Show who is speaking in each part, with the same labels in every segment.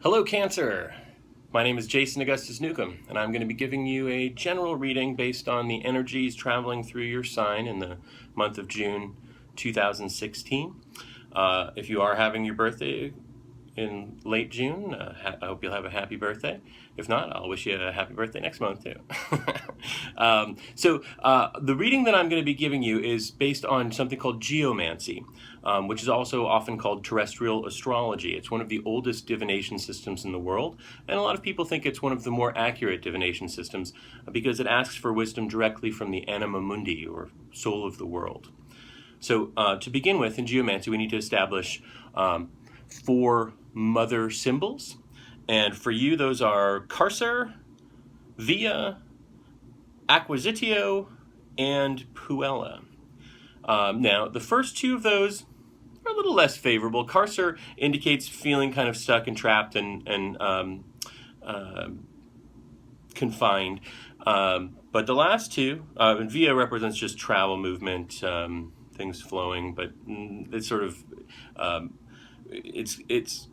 Speaker 1: Hello, Cancer. My name is Jason Augustus Newcomb, and I'm going to be giving you a general reading based on the energies traveling through your sign in the month of June 2016. If you are having your birthday in late June, I hope you'll have a happy birthday. If not, I'll wish you a happy birthday next month too. The reading that I'm going to be giving you is based on something called Geomancy, which is also often called Terrestrial Astrology. It's one of the oldest divination systems in the world, and a lot of people think it's one of the more accurate divination systems because it asks for wisdom directly from the anima mundi, or soul of the world. So to begin with, in Geomancy, we need to establish 4 mother symbols. And for you, those are Carcer, Via, Acquisitio, and Puella. Now, the first 2 of those are a little less favorable. Carcer indicates feeling kind of stuck and trapped and confined. But the last 2, Via represents just travel, movement, things flowing, but it's sort of, it's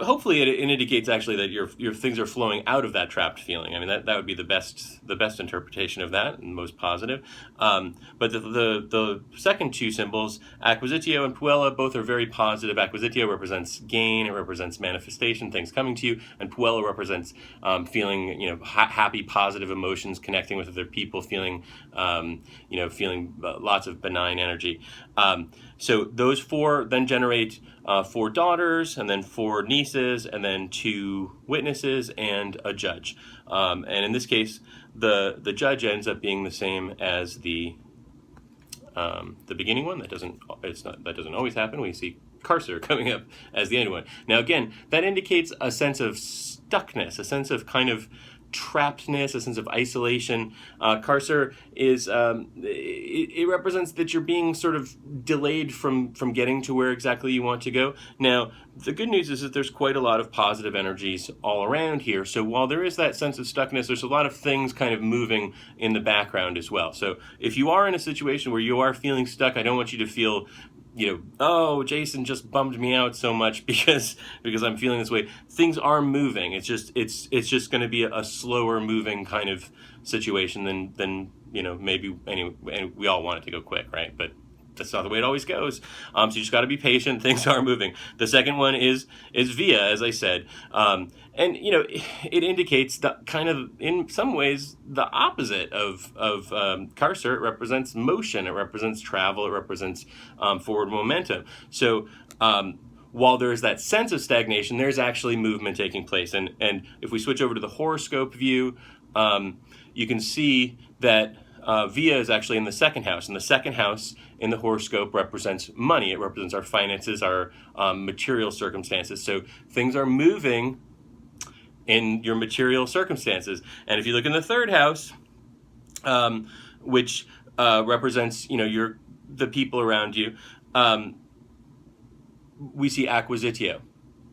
Speaker 1: hopefully it indicates actually that your things are flowing out of that trapped feeling. I mean, that would be the best interpretation of that and most positive. But the second 2 symbols, Acquisitio and Puella, both are very positive. Acquisitio represents gain, it represents manifestation, things coming to you, and Puella represents feeling happy, positive emotions, connecting with other people, feeling feeling lots of benign energy. So those 4 then generate 4 daughters, and then 4 nieces, and then 2 witnesses and a judge. And in this case, the judge ends up being the same as the beginning one. That doesn't always happen. We see Carcer coming up as the end one. Now again, that indicates a sense of stuckness, a sense of kind of trappedness, a sense of isolation. Carcer is it represents that you're being sort of delayed from getting to where exactly you want to go. Now, the good news is that there's quite a lot of positive energies all around here. So while there is that sense of stuckness, there's a lot of things kind of moving in the background as well. So if you are in a situation where you are feeling stuck, I don't want you to feel oh, Jason just bummed me out so much because I'm feeling this way. Things are moving. It's just going to be a slower moving kind of situation than maybe anyway. And we all want it to go quick, right? But that's not the way it always goes. So you just got to be patient. Things are moving. The second one is Via, as I said, and it indicates that kind of in some ways the opposite of Carcer. It represents motion. It represents travel. It represents forward momentum. So while there is that sense of stagnation, there's actually movement taking place. And if we switch over to the horoscope view, you can see that Via is actually in the second house, and the second house in the horoscope represents money. It represents our finances, our material circumstances. So things are moving in your material circumstances. And if you look in the third house, which represents the people around you, we see Acquisitio.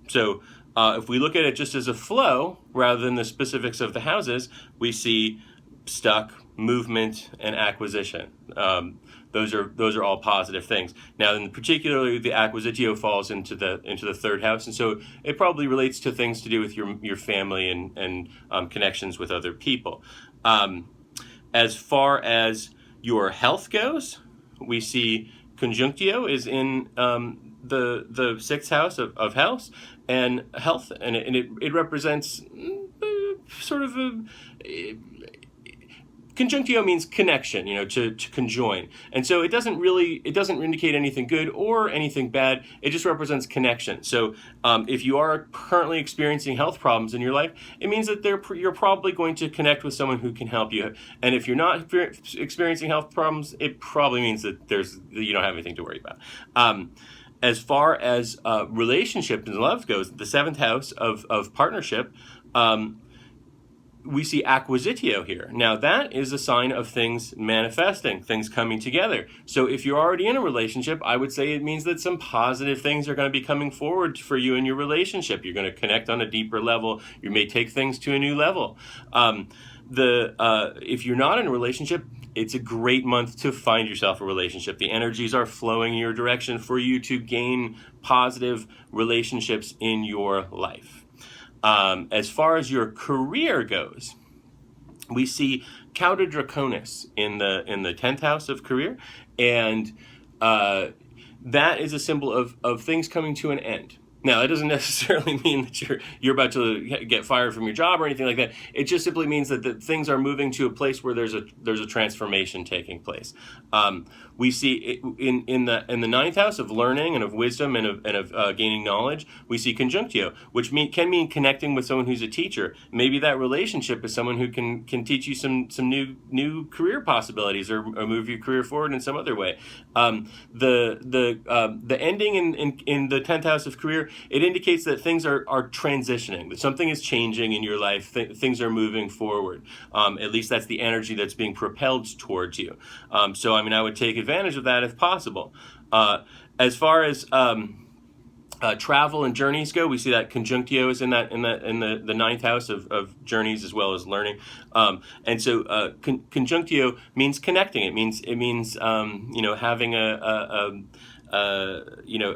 Speaker 1: So if we look at it just as a flow rather than the specifics of the houses, we see stuck, movement, and acquisition. Those are all positive things. Now, in particularly, the Acquisitio falls into the third house, and so it probably relates to things to do with your family and connections with other people. As far as your health goes, we see Conjunctio is in the 6th house of health, and it represents sort of Conjunctio means connection, to conjoin. And so it doesn't indicate anything good or anything bad. It just represents connection. So if you are currently experiencing health problems in your life, it means that you're probably going to connect with someone who can help you. And if you're not experiencing health problems, it probably means that you don't have anything to worry about. As far as relationship and love goes, the 7th house of partnership, we see Acquisitio here. Now that is a sign of things manifesting, things coming together. So if you're already in a relationship, I would say it means that some positive things are going to be coming forward for you in your relationship. You're going to connect on a deeper level. You may take things to a new level. if you're not in a relationship, it's a great month to find yourself a relationship. The energies are flowing in your direction for you to gain positive relationships in your life. As far as your career goes, we see Cauda Draconis in the 10th house of career, and that is a symbol of things coming to an end. Now, that doesn't necessarily mean that you're about to get fired from your job or anything like that. It just simply means that things are moving to a place where there's a transformation taking place. We see in the 9th house of learning and of wisdom and of gaining knowledge, we see conjunctio, which can mean connecting with someone who's a teacher. Maybe that relationship is someone who can teach you some new career possibilities or move your career forward in some other way. The ending in the 10th house of career, it indicates that things are transitioning, that something is changing in your life, things are moving forward. At least that's the energy that's being propelled towards you. So, I mean, I would take advantage of that if possible. As far as travel and journeys go, we see that conjunctio is in the 9th house of journeys as well as learning. And so conjunctio means connecting. It means having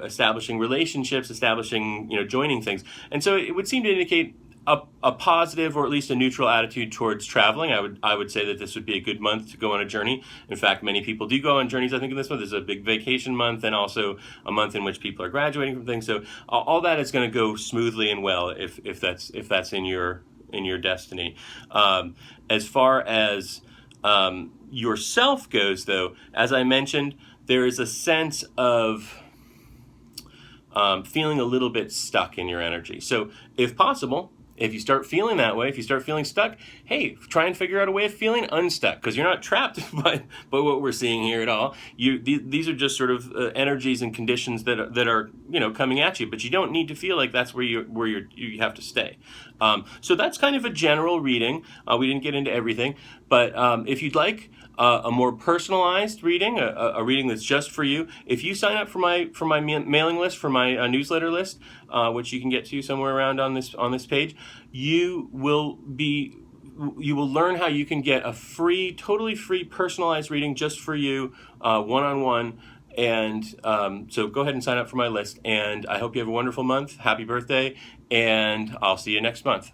Speaker 1: establishing relationships, joining things. And so it would seem to indicate a positive or at least a neutral attitude towards traveling. I would say that this would be a good month to go on a journey. In fact, many people do go on journeys. I think in this month is a big vacation month and also a month in which people are graduating from things. So all that is going to go smoothly and well if that's in your destiny. As far as yourself goes, though, as I mentioned, there is a sense of feeling a little bit stuck in your energy. So if possible, if you start feeling that way, if you start feeling stuck, hey, try and figure out a way of feeling unstuck, because you're not trapped by what we're seeing here at all. These are just sort of energies and conditions that are coming at you, but you don't need to feel like that's where you have to stay. So that's kind of a general reading. We didn't get into everything, but if you'd like a more personalized reading, a reading that's just for you, if you sign up for my mailing list, for my newsletter list, which you can get to somewhere around on this page, you will learn how you can get a totally free personalized reading just for you, one-on-one. And so go ahead and sign up for my list, and I hope you have a wonderful month. Happy birthday, and I'll see you next month.